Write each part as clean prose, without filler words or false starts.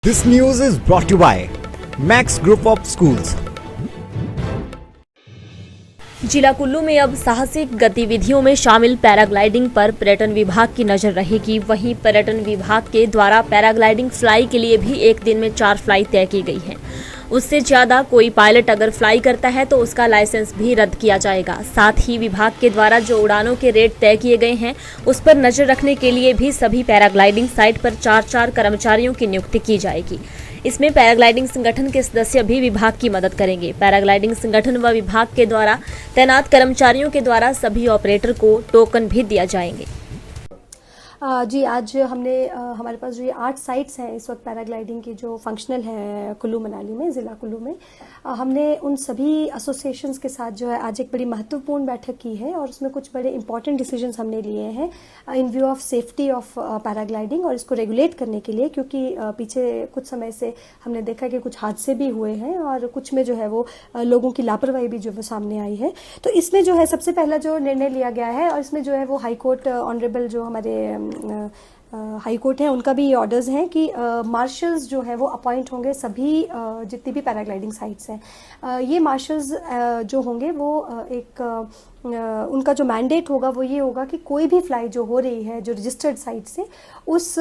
This news is brought to you by Max Group of Schools. जिला कुल्लू में अब साहसिक गतिविधियों में शामिल पैराग्लाइडिंग पर पर्यटन विभाग की नजर रहेगी। वहीं पर्यटन विभाग के द्वारा पैराग्लाइडिंग फ्लाई के लिए भी एक दिन में 4 फ्लाई तय की गई है। उससे ज्यादा कोई पायलट अगर फ्लाई करता है तो उसका लाइसेंस भी रद्द किया जाएगा। साथ ही विभाग के द्वारा जो उड़ानों के रेट तय किए गए हैं उस पर नजर रखने के लिए भी सभी पैराग्लाइडिंग साइट पर 4-4 कर्मचारियों की नियुक्ति की जाएगी। इसमें पैराग्लाइडिंग संगठन के सदस्य भी विभाग की मदद करेंगे। पैराग्लाइडिंग संगठन व विभाग के द्वारा तैनात कर्मचारियों के द्वारा सभी ऑपरेटर को टोकन भी दिया जाएंगे। जी, आज हमने हमारे पास जो ये 8 साइट्स हैं इस वक्त पैराग्लाइडिंग की जो फंक्शनल है कुल्लू मनाली में, ज़िला कुल्लू में, हमने उन सभी एसोसिएशंस के साथ जो है आज एक बड़ी महत्वपूर्ण बैठक की है और उसमें कुछ बड़े इंपॉर्टेंट डिसीजंस हमने लिए हैं इन view of safety of paragliding और इसको रेगुलेट करने के लिए, क्योंकि पीछे कुछ समय से हमने देखा कि कुछ हादसे भी हुए हैं और कुछ में जो है वो लोगों की लापरवाही भी जो वो सामने आई है। तो इसमें जो है सबसे पहला जो निर्णय लिया गया है और इसमें जो है वो हाई कोर्ट ऑनरेबल जो हमारे हाई कोर्ट है उनका भी ये ऑर्डर्स हैं कि मार्शल्स जो है वो अपॉइंट होंगे सभी जितनी भी पैराग्लाइडिंग साइट्स हैं। ये मार्शल्स जो होंगे वो एक उनका जो मैंडेट होगा वो ये होगा कि कोई भी फ्लाई जो हो रही है जो रजिस्टर्ड साइट से उस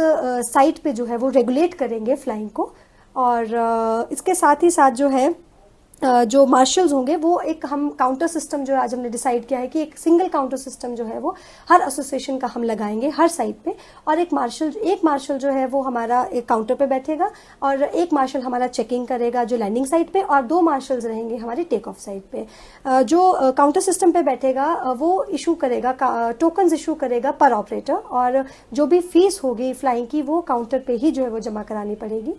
साइट पे जो है वो रेगुलेट करेंगे फ्लाइंग को। और इसके साथ ही साथ जो है जो मार्शल्स होंगे वो एक हम काउंटर सिस्टम जो आज हमने डिसाइड किया है कि एक सिंगल काउंटर सिस्टम जो है वो हर एसोसिएशन का हम लगाएंगे हर साइट पे। और एक मार्शल जो है वो हमारा एक काउंटर पे बैठेगा और एक मार्शल हमारा चेकिंग करेगा जो लैंडिंग साइट पे, और 2 मार्शल्स रहेंगे हमारी टेक ऑफ साइट पे। जो काउंटर सिस्टम पे बैठेगा वो इशू करेगा टोकन इशू करेगा पर ऑपरेटर, और जो भी फीस होगी फ्लाइंग की वो काउंटर पे ही जो है वो जमा करानी पड़ेगी।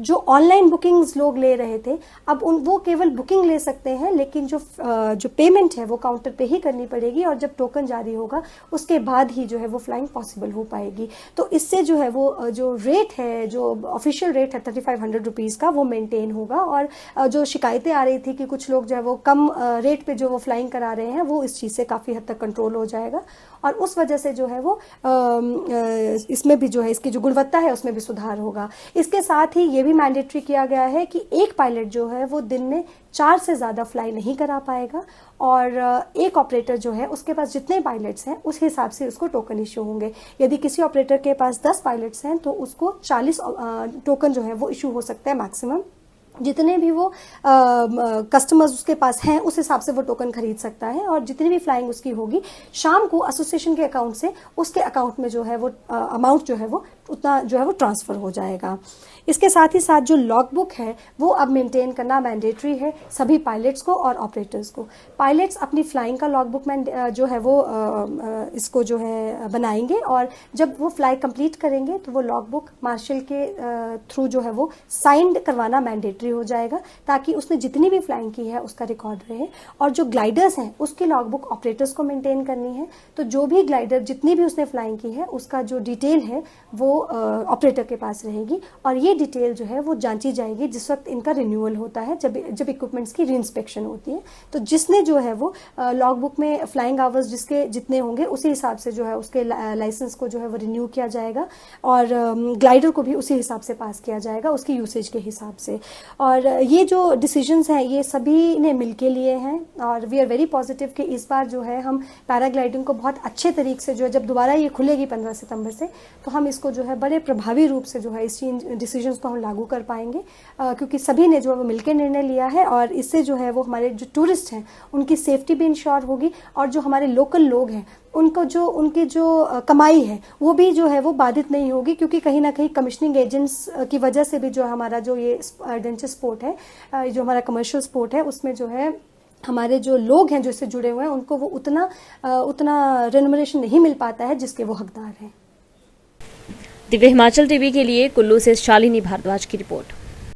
जो ऑनलाइन बुकिंग्स लोग ले रहे थे अब वो केवल बुकिंग ले सकते हैं, लेकिन जो पेमेंट है वो काउंटर पे ही करनी पड़ेगी और जब टोकन जारी होगा उसके बाद ही जो है वो फ्लाइंग पॉसिबल हो पाएगी। तो इससे जो है वो जो रेट है, जो ऑफिशियल रेट है 3500 रुपीज़ का, वो मेंटेन होगा। और जो शिकायतें आ रही थी कि कुछ लोग जो है वो कम रेट पे जो वो फ्लाइंग करा रहे हैं वो इस चीज़ से काफ़ी हद तक कंट्रोल हो जाएगा और उस वजह से जो है वो इसमें भी जो है इसकी जो गुणवत्ता है उसमें भी सुधार होगा। इसके साथ ही ये भी मैंडेटरी किया गया है कि एक पायलट जो है वो दिन में 4 से ज़्यादा फ्लाई नहीं करा पाएगा और एक ऑपरेटर जो है उसके पास जितने पायलट्स हैं उस हिसाब से उसको टोकन इशू होंगे। यदि किसी ऑपरेटर के पास 10 पायलट्स हैं तो उसको 40 टोकन जो है वो इशू हो सकता है मैक्सिमम। जितने भी वो कस्टमर्स उसके पास हैं उस हिसाब से वो टोकन खरीद सकता है और जितनी भी फ्लाइंग उसकी होगी शाम को एसोसिएशन के अकाउंट से उसके अकाउंट में जो है वो अमाउंट जो है वो उतना जो है वो ट्रांसफर हो जाएगा। इसके साथ ही साथ जो लॉग बुक है वो अब मेंटेन करना मैंडेटरी है सभी पायलट्स को और ऑपरेटर्स को। पायलट्स अपनी फ्लाइंग का लॉग बुक जो है वो इसको जो है बनाएंगे और जब वो फ्लाई कंप्लीट करेंगे तो वो लॉग बुक मार्शल के थ्रू जो है वो साइंड करवाना मैंडेटरी हो जाएगा ताकि उसने जितनी भी फ्लाइंग की है उसका रिकॉर्ड रहे। और जो ग्लाइडर्स हैं उसकी लॉग बुक ऑपरेटर्स को मेंटेन करनी है, तो जो भी ग्लाइडर जितनी भी उसने फ्लाइंग की है उसका जो डिटेल है वो ऑपरेटर के पास रहेगी और ये डिटेल जो है वो जांची जाएगी जिस वक्त इनका रिन्यूअल होता है, जब इक्विपमेंट्स की रीइंस्पेक्शन होती है। तो जिसने जो है वो लॉग बुक में फ्लाइंग आवर्स जिसके जितने होंगे उसी हिसाब से जो है उसके लाइसेंस को जो है वो रिन्यू किया जाएगा और ग्लाइडर को भी उसी हिसाब से पास किया जाएगा उसकी यूसेज के हिसाब से। और ये जो डिसीजंस हैं ये सभी ने मिलके लिए हैं और वी आर वेरी पॉजिटिव कि इस बार जो है हम पैराग्लाइडिंग को बहुत अच्छे तरीके से जो है जब दोबारा ये खुलेगी 15 सितंबर से तो हम इसको जो है बड़े प्रभावी रूप से जो है इस डिसीजंस को हम लागू कर पाएंगे क्योंकि सभी ने जो है वो मिलकर निर्णय लिया है और इससे जो है वो हमारे जो टूरिस्ट हैं उनकी सेफ्टी भी इंश्योर होगी और जो हमारे लोकल लोग हैं उनकी जो कमाई है वो भी जो है वो बाधित नहीं होगी, क्योंकि कहीं ना कहीं कमीशनिंग एजेंट्स की वजह से भी जो हमारा जो ये एडवेंचर स्पोर्ट है जो हमारा कमर्शियल स्पोर्ट है उसमें जो है हमारे जो लोग हैं जो इससे जुड़े हुए हैं उनको वो उतना रेम्युनरेशन नहीं मिल पाता है जिसके वो हकदार हैं। दिव्य हिमाचल टीवी के लिए कुल्लू से शालिनी भारद्वाज की रिपोर्ट।